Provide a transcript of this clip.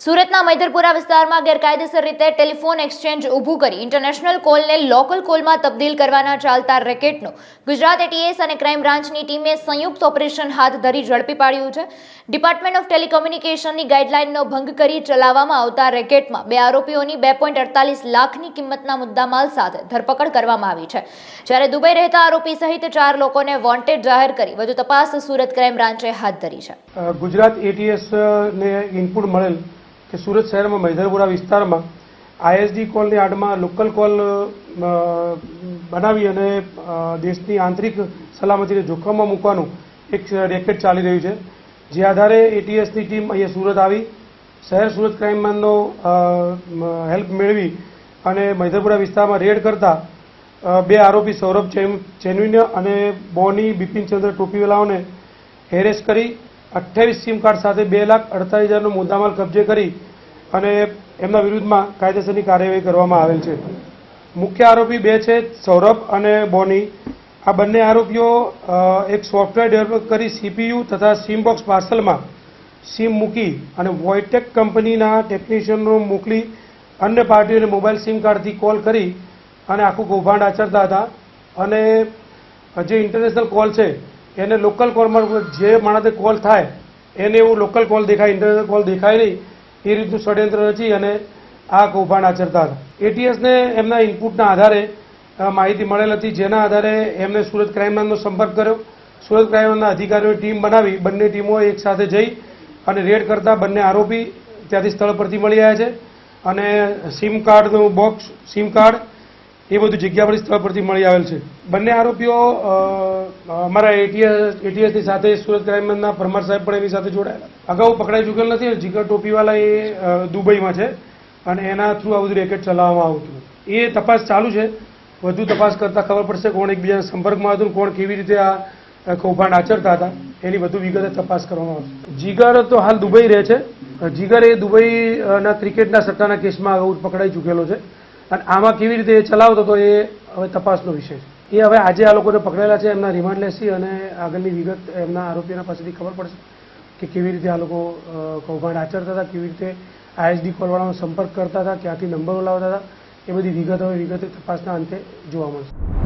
સુરતના મૈદરપુરા વિસ્તારમાં ગેરકાયદેસર રીતે ટેલિફોન એક્સચેન્જ ઊભું કરી ઇન્ટરનેશનલ કોલને લોકલ કોલમાં તબદીલ કરવાના ચાલતા રેકેટનો ગુજરાત એટીએસ અને ક્રાઇમ બ્રાન્ચની ટીમે સંયુક્ત ઓપરેશન હાથ ધરી ઝડપી પાડ્યું છે। ડિપાર્ટમેન્ટ ઓફ ટેલિકોમ્યુનિકેશનની ગાઈડલાઇનનો ભંગ કરી ચલાવવામાં આવતા રેકેટમાં 2 આરોપીઓની 2.48 લાખની કિંમતના મુદ્દામાલ સાથે ધરપકડ કરવામાં આવી છે, જ્યારે દુબઈ રહેતા આરોપી સહિત 4 લોકોને વોન્ટેડ જાહેર કરી વધુ તપાસ સુરત ક્રાઇમ બ્રાન્ચે હાથ ધરી છે। ગુજરાત એટીએસ ને ઇનપુટ મળેલ કે સુરત શહેરમાં મૈદરપુરા વિસ્તારમાં આઈએસડી કોલની આડમાં લોકલ કોલ બનાવી અને દેશની આંતરિક સલામતીને જોખમમાં મૂકવાનું એક રેકેટ ચાલી રહ્યું છે, જે આધારે એટીએસની ટીમ અહીંયા સુરત આવી શહેર સુરત ક્રાઇમ બ્રાન્ચનો હેલ્પ મેળવી અને મૈદરપુરા વિસ્તારમાં રેડ કરતા 2 આરોપી સૌરભ ચેનવીન અને બોની બિપિનચંદ્ર ટોપીવાલાઓને એરેસ્ટ કરી 28 સિમ કાર્ડ સાથે 2,48,000નો મુદ્દામાલ કબજે કરી અને એમના વિરુદ્ધમાં કાયદેસરની કાર્યવાહી કરવામાં આવેલ છે। મુખ્ય આરોપી 2 છે સૌરભ અને બોની। આ બંને આરોપીઓ એક સોફ્ટવેર ડેવલપ કરી સીપીયુ તથા સિમ બોક્સ પાર્સલમાં સિમ મૂકી અને વોઇટેક કંપનીના ટેકનિશિયનો મોકલી અન્ય પાર્ટીઓને મોબાઈલ સિમ કાર્ડથી કોલ કરી અને આખું કૌભાંડ આચરતા હતા અને જે ઇન્ટરનેશનલ કોલ છે એને લોકલ કોલમાં જે માણસે કોલ થાય એને એવું લોકલ કોલ દેખાય, ઇન્ટરનેશનલ કોલ દેખાય નહીં એ રીતનું ષડયંત્ર રચી અને આ કૌભાંડ આચરતા હતા। એટીએસને એમના ઇનપુટના આધારે માહિતી મળેલ હતી, જેના આધારે એમને સુરત ક્રાઇમ બ્રાન્ચનો સંપર્ક કર્યો। સુરત ક્રાઇમ બ્રાન્ચના અધિકારીઓની ટીમ બનાવી બંને ટીમો એક સાથે જઈ અને રેડ કરતા બંને આરોપી ત્યાંથી સ્થળ પરથી મળી આવ્યા છે અને સિમ કાર્ડનું બોક્સ, સિમ કાર્ડ એ બધું જગ્યા પરથી સ્થળ પરથી મળી આવેલ છે। બંને આરોપીઓ અમારા એટીએસની સાથે સુરત ક્રાઇમ બ્રાન્ચના પરમાર સાહેબ પણ એની સાથે જોડાયેલા, અગાઉ પકડાઈ ચૂકેલ નથી। જીગર ટોપીવાલા એ દુબઈમાં છે અને એના થ્રુ આ બધું રેકેટ ચલાવવામાં આવતું, એ તપાસ ચાલુ છે। વધુ તપાસ કરતાં ખબર પડશે કોણ એકબીજાના સંપર્કમાં હતું, કોણ કેવી રીતે આ કૌભાંડ આચરતા હતા, એની વધુ વિગતે તપાસ કરવામાં આવશે। જીગર તો હાલ દુબઈ રહે છે। જીગર એ દુબઈના ક્રિકેટના સટ્ટાના કેસમાં અગાઉ પકડાઈ ચૂકેલો છે અને આમાં કેવી રીતે એ ચલાવતો હતો એ હવે તપાસનો વિષય છે। એ હવે આજે આ લોકોને પકડેલા છે, એમના રિમાન્ડ લેશી અને આગળની વિગત એમના આરોપીઓના પાસેથી ખબર પડશે કે કેવી રીતે આ લોકો કૌભાંડ આચરતા હતા, કેવી રીતે આઈએસડી કોલવાળાનો સંપર્ક કરતા હતા, ક્યાંથી નંબરો લાવતા હતા, એ બધી વિગતો તપાસના અંતે જોવા મળશે।